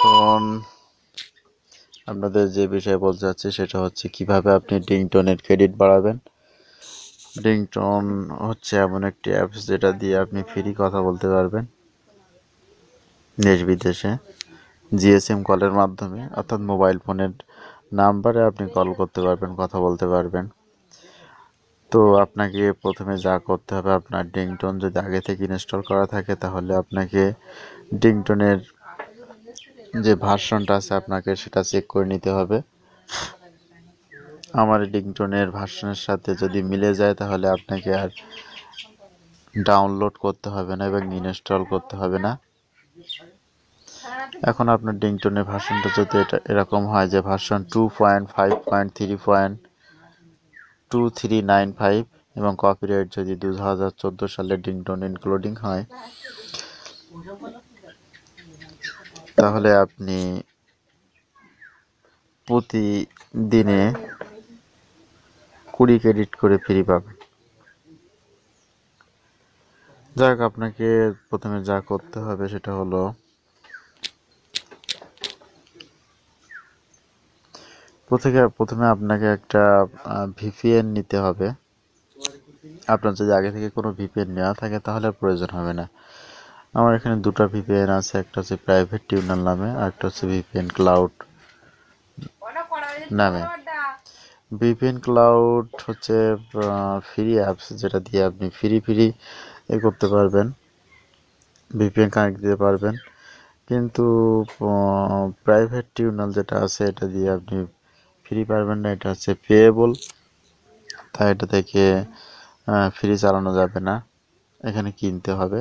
এখন আপনাদের যে বিষয়ে বলতে চাচ্ছি সেটা হচ্ছে কিভাবে আপনি রিংটোনের ক্রেডিট বাড়াবেন। রিংটোন হচ্ছে এমন একটি অ্যাপস যেটা দিয়ে আপনি ফ্রি কথা বলতে পারবেন দেশ বিদেশে জিএসএম কলের মাধ্যমে, অর্থাৎ মোবাইল ফোনের নাম্বারে আপনি কল করতে পারবেন, কথা বলতে পারবেন। তো আপনাকে প্রথমে যা করতে হবে, আপনার রিংটোন যদি আগে থেকে ইনস্টল করা থাকে তাহলে আপনাকে রিংটোনের যে ভার্সনটা আছে আপনাকে সেটা চেক করে নিতে হবে। আমার রিংটোনের ভার্সনের সাথে যদি মিলে যায় তাহলে আপনাকে আর ডাউনলোড করতে হবে না এবং ইনস্টল করতে হবে না। এখন আপনার রিংটোনের ভার্সনটা যদি এরকম হয় যে ভার্সন 2.5.3.2395 এবং কপিরাইট যদি 2014 সালের রিংটোন ইনক্লুডিং হয় তাহলে আপনি প্রতিদিনে 20 ক্রেডিট করে ফ্রি পাবেন। যাক, আপনাকে প্রথমে যা করতে হবে সেটা হলো প্রথমে আপনাকে একটা ভিপিএন নিতে হবে। আপনার যদি আগে থেকে কোনো ভিপিএন নেওয়া থাকে তাহলে প্রয়োজন হবে না। আমার এখানে দুটো ভিপিএন আছে, একটা হচ্ছে প্রাইভেট টিউনাল নামে আর একটা হচ্ছে ভিপিএন ক্লাউড নামে। ভিপিএন ক্লাউড হচ্ছে ফ্রি অ্যাপস যেটা দিয়ে আপনি ফ্রি করতে পারবেন, ভিপিএন কানেক্ট দিতে পারবেন। কিন্তু প্রাইভেট টিউনাল যেটা আছে এটা দিয়ে আপনি ফ্রি পারবেন না, এটা হচ্ছে পেয়েবল, তাই এটা থেকে ফ্রি চালানো যাবে না, এখানে কিনতে হবে।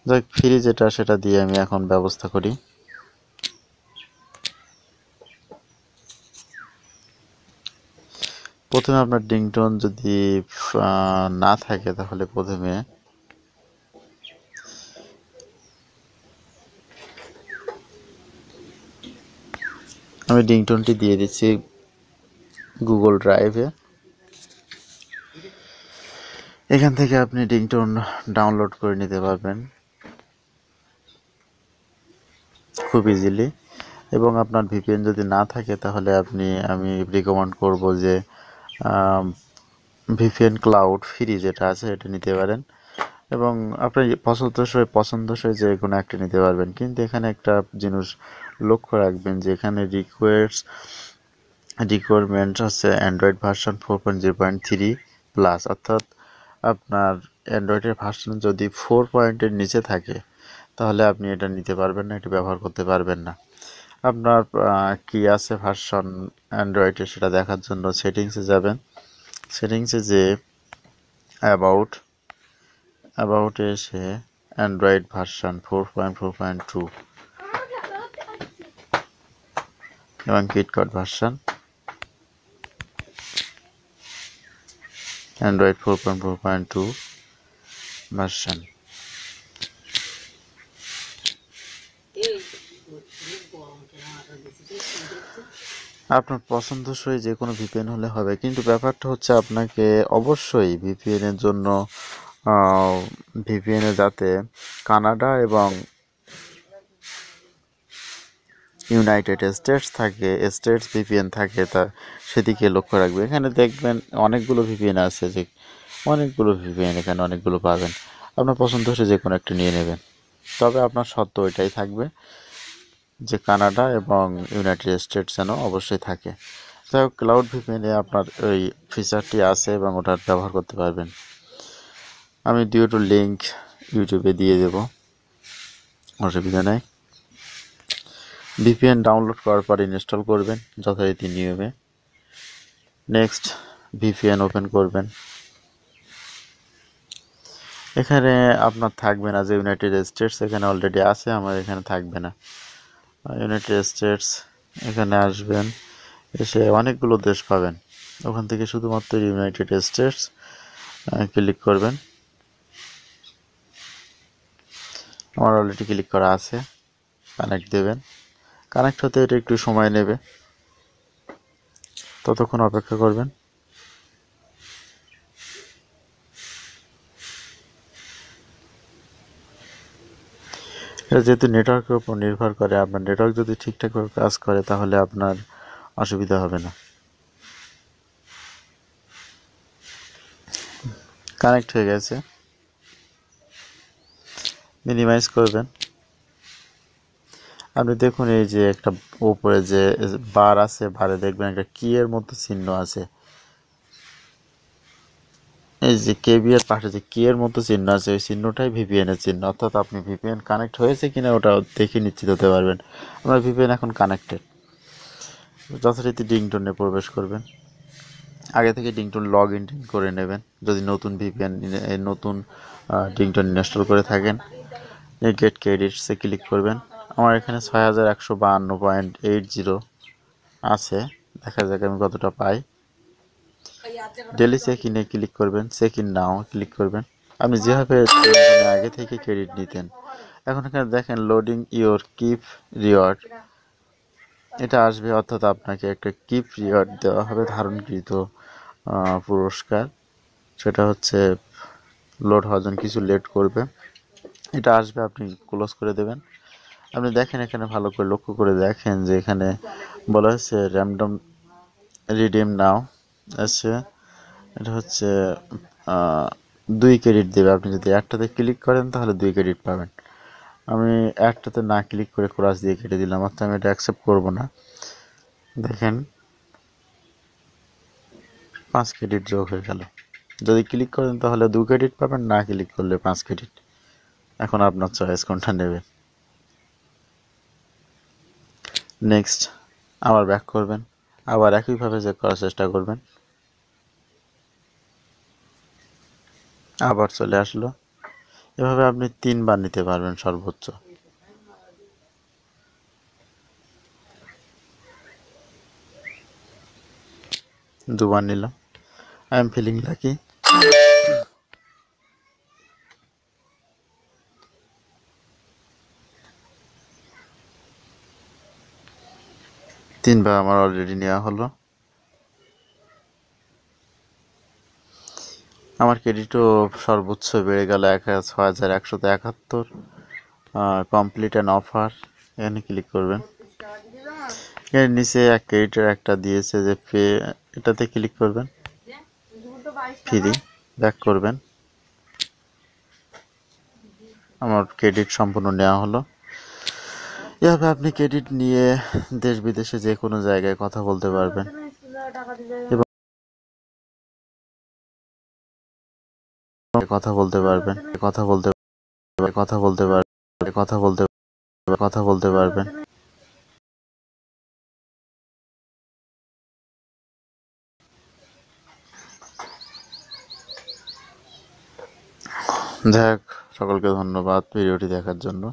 যাই ফ্রি যেটা সেটা দিয়ে আমি এখন ব্যবস্থা করি। প্রথমে আপনার রিংটোন যদি না থাকে তাহলে প্রথমে আমি রিংটোনটি দিয়ে দিচ্ছি গুগল ড্রাইভে। এখান থেকে আপনি রিংটোন ডাউনলোড করে নিতে পারবেন খুব ইজিলি। এবং আপনার ভিপিএন যদি না থাকে তাহলে আমি রিকমেন্ড করব যে ভিপিএন ক্লাউড ফ্রি যেটা আছে এটা নিতে পারেন এবং আপনার পছন্দসই যে কোনো একটা নিতে পারবেন। কিন্তু এখানে একটা জিনিস লক্ষ্য রাখবেন যে এখানে রিকোয়ারমেন্ট আছে অ্যান্ড্রয়েড ভার্সন 4.0.3+, অর্থাৎ আপনার অ্যান্ড্রয়েডের ভার্সন যদি 4 নিচে থাকে তাহলে আপনি এটা নিতে পারবেন না, এটা ব্যবহার করতে পারবেন না। আপনার কি আছে ভার্সন অ্যান্ড্রয়েডে সেটা দেখার জন্য সেটিংসে যাবেন। সেটিংসে যে অ্যাবাউটে এসে অ্যান্ড্রয়েড ভার্সন 4.4.2 এবং কিটকট ভার্সন অ্যান্ড্রয়েড 4.4.2 ভার্সন আপনার পছন্দসই যে কোনো ভিপিএন হলে হবে, কিন্তু ব্যাপারটা হচ্ছে আপনাকে অবশ্যই ভিপিএনের জন্য ভিপিএনে যাতে কানাডা এবং ইউনাইটেড স্টেটস ভিপিএন থাকে তা সেদিকে লক্ষ্য রাখবে। এখানে দেখবেন অনেকগুলো ভিপিএন আছে, যে অনেকগুলো ভিপিএন এখানে অনেকগুলো পাবেন। আপনার পছন্দ হচ্ছে যে কোনো একটা নিয়ে নেবেন, তবে আপনার শর্ত এটাই থাকবে যে কানাডা এবং ইউনাইটেড স্টেটস যেন অবশ্যই থাকে। যাই হোক, ক্লাউড ভিপিএনে আপনার ওই ফিচারটি আছে এবং ওটা ব্যবহার করতে পারবেন। আমি দুটো লিঙ্ক ইউটিউবে দিয়ে দেব, অসুবিধা নেই। ভিপিএন ডাউনলোড করার পর ইনস্টল করবেন যথারীতি নিয়মে। নেক্সট ভিপিএন ওপেন করবেন। এখানে আপনার থাকবে না যে ইউনাইটেড স্টেটস, এখানে অলরেডি আছে, আমার এখানে থাকবে না। ইউনাইটেড স্টেটস এখানে আসবেন, এসে অনেকগুলো দেশ পাবেন, ওখান থেকে শুধুমাত্র ইউনাইটেড স্টেটস ক্লিক করবেন। আমার অলরেডি ক্লিক করা আছে, কানেক্ট দেবেন। কানেক্ট হতে এটা একটু সময় নেবে, ততক্ষণ অপেক্ষা করবেন। এটা যেহেতু নেটওয়ার্কের উপর নির্ভর করে, আপনার নেটওয়ার্ক যদি ঠিকঠাকভাবে কাজ করে তাহলে আপনার অসুবিধা হবে না। কানেক্ট হয়ে গেছে, মিনিমাইজ করবেন। আপনি দেখুন এই যে একটা উপরে যে বার আছে, বারে দেখবেন একটা কি এর মতো চিহ্ন আছে, এই যে কেবি এর পাশে যে কি এর মতো চিহ্ন আছে, ওই চিহ্নটাই ভিপিএন এর চিহ্ন। অর্থাৎ আপনি ভিপিএন কানেক্ট হয়েছে কিনা ওটা দেখে নিশ্চিত হতে পারবেন। আমার ভিপিএন এখন কানেক্টেড। যথারীতি ডিংটনে প্রবেশ করবেন। আগে থেকে ডিংটন লগ ইন করে নেবেন যদি নতুন ভিপিএন নতুন ডিংটন ইনস্টল করে থাকেন। গেট ক্রেডিটসে ক্লিক করবেন। আমার এখানে 6152.80 আছে, দেখা যাক আমি কতটা পাই। ডেলি চেক ইনে ক্লিক করবেন, চেক ইন নাও ক্লিক করবেন। আপনি যেভাবে আগে থেকে ক্রেডিট নিতেন, এখন এখানে দেখেন লোডিং ইওর কিপ রিওয়ার্ড, এটা আসবে। অর্থাৎ আপনাকে একটা কিপ রিওয়ার্ড দেওয়া হবে, ধারণকৃত পুরস্কার। সেটা হচ্ছে লোড হওয়ার জন্য কিছু লেট করবে, এটা আসবে, আপনি ক্লোজ করে দেবেন। আপনি দেখেন এখানে ভালো করে লক্ষ্য করে দেখেন যে এখানে বলা হয়েছে র্যান্ডম রিডিম নাও আছে। এটা হচ্ছে 2 ক্রেডিট দেবে। আপনি যদি একটাতে ক্লিক করেন তাহলে 2 ক্রেডিট পাবেন। আমি একটাতে না ক্লিক করে ক্রস দিয়ে কেটে দিলাম, অর্থাৎ আমি এটা অ্যাকসেপ্ট করব না। দেখেন 5 ক্রেডিট যোগ হয়ে গেল। যদি ক্লিক করেন তাহলে 2 ক্রেডিট পাবেন, না ক্লিক করলে 5 ক্রেডিট। এখন আপনার চয়েস কোনটা নেবেন। নেক্সট আবার ব্যাক করবেন, আবার একইভাবে চেক করার চেষ্টা করবেন। আবার চলে আসলো। এভাবে আপনি 3 বার নিতে পারবেন সর্বোচ্চ। দুবার নিলাম। I am feeling lucky. 3 বার আমার অলরেডি নেওয়া হলো। আমার ক্রেডিটও সর্বোচ্চ বেড়ে গেল 6171। কমপ্লিট অ্যান অফার, এখানে ক্লিক করবেন। এর নিচে এক ক্রেডিটের একটা দিয়েছে যে পে, এটাতে ক্লিক করবেন। ফ্রি, ব্যাক করবেন। আমার ক্রেডিট সম্পূর্ণ নেওয়া হলো। এভাবে আপনি ক্রেডিট নিয়ে দেশ বিদেশে যে কোনো জায়গায় কথা বলতে পারবেন এবং কথা বলতে পারবেন, কথা বলতে কথা বলতে পারবেন, কথা বলতে পারবেন। যাই হোক, সকলকে ধন্যবাদ ভিডিওটি দেখার জন্য।